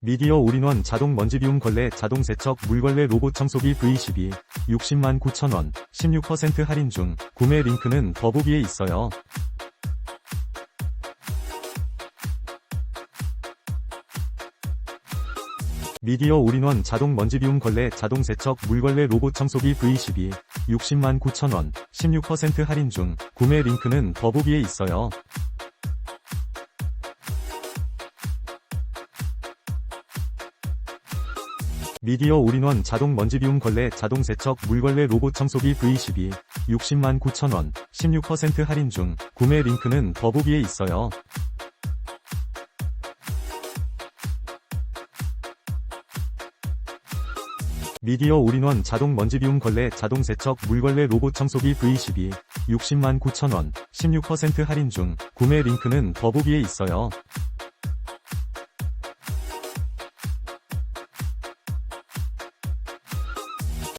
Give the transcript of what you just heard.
미디어 올인원 자동 먼지비움 걸레 자동세척 물걸레 로봇청소기 V12 60만 9천원 16% 할인 중. 구매 링크는 더보기에 있어요. 미디어 올인원 자동 먼지비움 걸레 자동세척 물걸레 로봇청소기 V12 60만 9천원 16% 할인 중. 구매 링크는 더보기에 있어요. 미디어 올인원 자동 먼지비움 걸레 자동세척 물걸레 로봇청소기 V12 60만 9천원 16% 할인 중. 구매 링크는 더보기에 있어요. 미디어 올인원 자동 먼지비움 걸레 자동세척 물걸레 로봇청소기 V12 60만 9천원 16% 할인 중. 구매 링크는 더보기에 있어요.